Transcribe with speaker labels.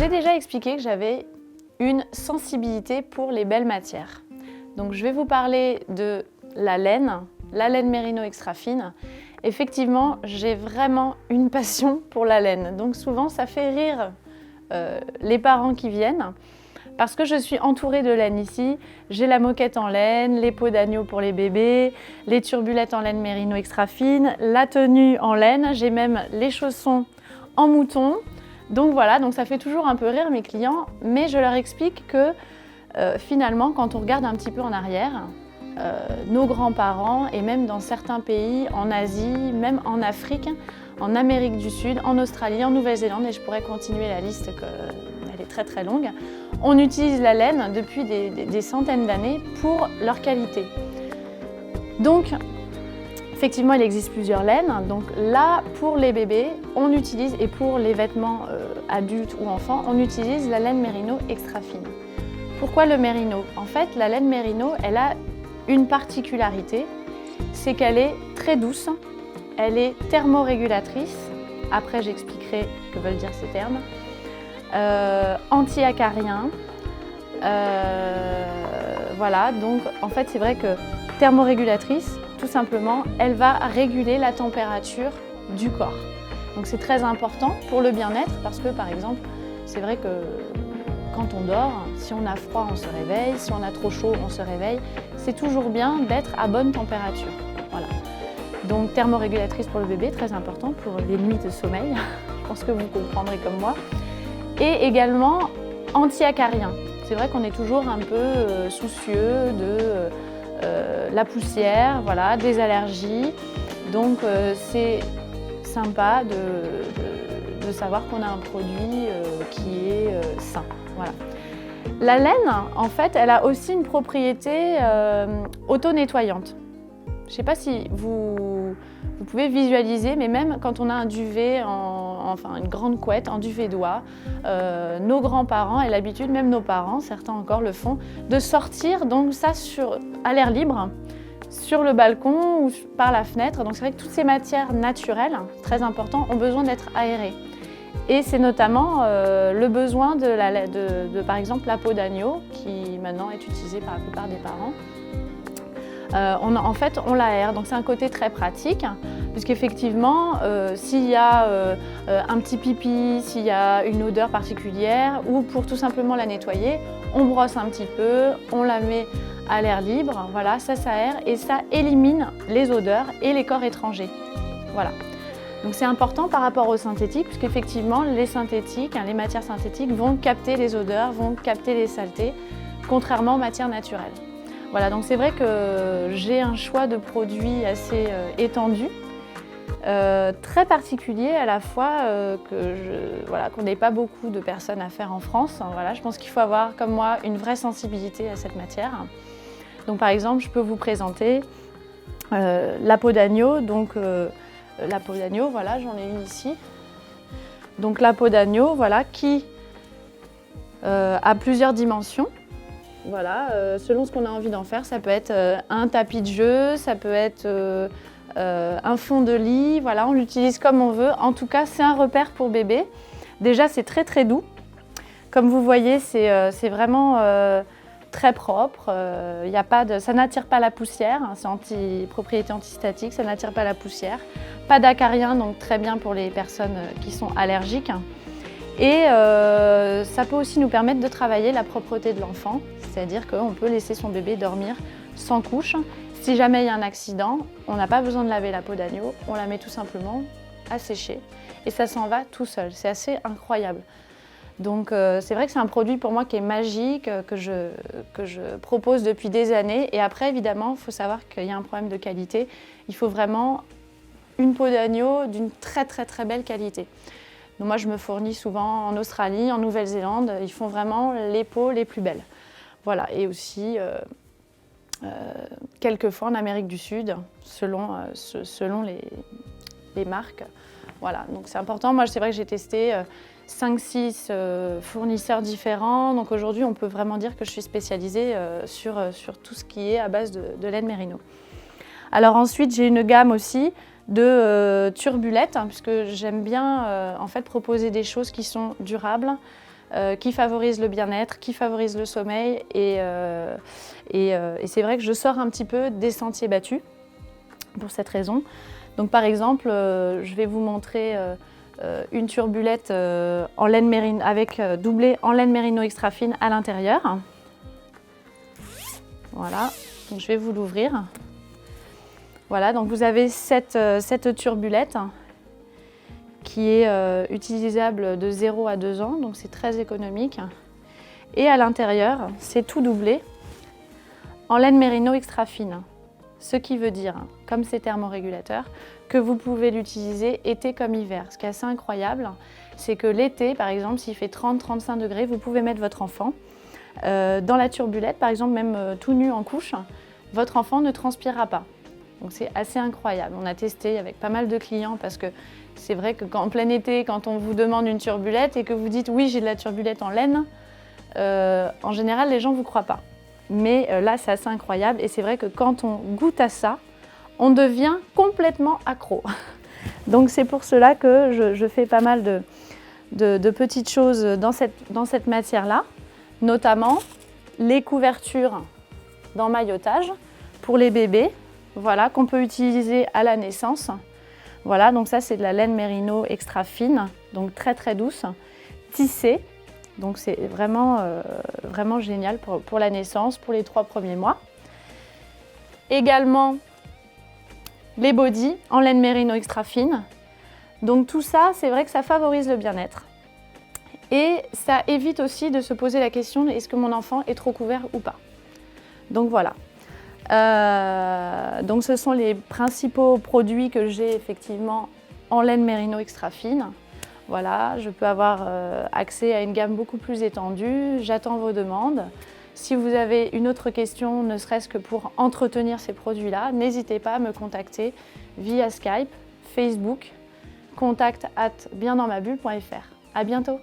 Speaker 1: ai déjà expliqué que j'avais une sensibilité pour les belles matières. Donc je vais vous parler de la laine Merino extra fine. Effectivement, j'ai vraiment une passion pour la laine. Donc souvent, ça fait rire les parents qui viennent parce que je suis entourée de laine ici. J'ai la moquette en laine, les peaux d'agneau pour les bébés, les turbulettes en laine Merino extra fine, la tenue en laine, j'ai même les chaussons en mouton. Donc voilà, donc ça fait toujours un peu rire mes clients, mais je leur explique que finalement, quand on regarde un petit peu en arrière, nos grands-parents, et même dans certains pays, en Asie, même en Afrique, en Amérique du Sud, en Australie, en Nouvelle-Zélande, et je pourrais continuer la liste, elle est très très longue, on utilise la laine depuis des centaines d'années pour leur qualité. Donc, effectivement, il existe plusieurs laines. Donc là, pour les bébés, on utilise, et pour les vêtements adultes ou enfants, on utilise la laine Merino extra fine. Pourquoi le Merino? En fait, la laine Merino, elle a une particularité, c'est qu'elle est très douce, elle est thermorégulatrice, après j'expliquerai que veulent dire ces termes, anti-acarien, voilà, donc en fait c'est vrai que thermorégulatrice, tout simplement, elle va réguler la température du corps. Donc c'est très important pour le bien-être parce que par exemple, c'est vrai que quand on dort, si on a froid, on se réveille, si on a trop chaud, on se réveille. C'est toujours bien d'être à bonne température. Voilà. Donc thermorégulatrice pour le bébé, très important pour les nuits de sommeil. Je pense que vous comprendrez comme moi. Et également anti-acarien. C'est vrai qu'on est toujours un peu soucieux de la poussière, voilà, des allergies. Donc c'est sympa de savoir qu'on a un produit qui est sain. Voilà. La laine, en fait, elle a aussi une propriété auto-nettoyante. Je ne sais pas si vous pouvez visualiser, mais même quand on a un duvet, enfin une grande couette en duvet d'oie, nos grands-parents et l'habitude, même nos parents, certains encore le font, de sortir donc ça à l'air libre, sur le balcon ou par la fenêtre. Donc c'est vrai que toutes ces matières naturelles, très importantes, ont besoin d'être aérées. Et c'est notamment le besoin de, par exemple, la peau d'agneau, qui maintenant est utilisée par la plupart des parents. En fait, on l'aère, donc c'est un côté très pratique, puisqu'effectivement, s'il y a un petit pipi, s'il y a une odeur particulière, ou pour tout simplement la nettoyer, on brosse un petit peu, on la met à l'air libre, voilà, ça s'aère et ça élimine les odeurs et les corps étrangers. Voilà. Donc c'est important par rapport aux synthétiques, puisqu'effectivement les synthétiques, les matières synthétiques vont capter les odeurs, vont capter les saletés, contrairement aux matières naturelles. Voilà, donc c'est vrai que j'ai un choix de produits assez étendu, très particulier à la fois, qu'on n'ait pas beaucoup de personnes à faire en France. Voilà, je pense qu'il faut avoir, comme moi, une vraie sensibilité à cette matière. Donc par exemple, je peux vous présenter la peau d'agneau. Donc, la peau d'agneau, voilà, j'en ai une ici. Donc la peau d'agneau, voilà, qui a plusieurs dimensions. Voilà, selon ce qu'on a envie d'en faire, ça peut être un tapis de jeu, ça peut être un fond de lit, voilà, on l'utilise comme on veut. En tout cas, c'est un repère pour bébé. Déjà, c'est très très doux. Comme vous voyez, c'est vraiment très propre. Ça n'attire pas la poussière, hein, c'est propriété antistatique, ça n'attire pas la poussière. Pas d'acarien, donc très bien pour les personnes qui sont allergiques. Et ça peut aussi nous permettre de travailler la propreté de l'enfant, c'est-à-dire qu'on peut laisser son bébé dormir sans couche. Si jamais il y a un accident, on n'a pas besoin de laver la peau d'agneau, on la met tout simplement à sécher et ça s'en va tout seul. C'est assez incroyable. Donc c'est vrai que c'est un produit pour moi qui est magique, que je propose depuis des années. Et après, évidemment, il faut savoir qu'il y a un problème de qualité. Il faut vraiment une peau d'agneau d'une très très très belle qualité. Donc moi, je me fournis souvent en Australie, en Nouvelle-Zélande. Ils font vraiment les peaux les plus belles. Voilà, et aussi quelquefois en Amérique du Sud, selon les marques. Voilà, donc c'est important. Moi, c'est vrai que j'ai testé 5-6 fournisseurs différents. Donc aujourd'hui, on peut vraiment dire que je suis spécialisée sur tout ce qui est à base de laine Merino. Alors ensuite, j'ai une gamme aussi de turbulettes, puisque j'aime bien en fait proposer des choses qui sont durables, qui favorise le bien-être, qui favorise le sommeil. Et c'est vrai que je sors un petit peu des sentiers battus pour cette raison. Donc par exemple, je vais vous montrer une turbulette en laine mérino, avec doublée en laine mérino extra fine à l'intérieur. Voilà, donc je vais vous l'ouvrir. Voilà, donc vous avez cette turbulette qui est utilisable de 0 à 2 ans, donc c'est très économique. Et à l'intérieur, c'est tout doublé en laine mérino extra fine. Ce qui veut dire, comme c'est thermorégulateur, que vous pouvez l'utiliser été comme hiver. Ce qui est assez incroyable, c'est que l'été, par exemple, s'il fait 30-35 degrés, vous pouvez mettre votre enfant dans la turbulette, par exemple même tout nu en couche, votre enfant ne transpirera pas. Donc c'est assez incroyable. On a testé avec pas mal de clients parce que c'est vrai qu'en plein été, quand on vous demande une turbulette et que vous dites « oui, j'ai de la turbulette en laine », en général, les gens ne vous croient pas. Mais là, c'est assez incroyable et c'est vrai que quand on goûte à ça, on devient complètement accro. Donc c'est pour cela que je fais pas mal de petites choses dans cette matière-là, notamment les couvertures d'emmaillotage pour les bébés, voilà, qu'on peut utiliser à la naissance. Voilà, donc ça c'est de la laine mérino extra fine, donc très très douce, tissée. Donc c'est vraiment, vraiment génial pour la naissance, pour les 3 premiers mois. Également, les bodys en laine mérino extra fine. Donc tout ça, c'est vrai que ça favorise le bien-être. Et ça évite aussi de se poser la question, est-ce que mon enfant est trop couvert ou pas? Donc voilà. Donc ce sont les principaux produits que j'ai effectivement en laine mérino extra fine. Voilà, je peux avoir accès à une gamme beaucoup plus étendue. J'attends vos demandes. Si vous avez une autre question, ne serait-ce que pour entretenir ces produits-là, n'hésitez pas à me contacter via Skype, Facebook, contact@biendansmabulle.fr. À bientôt!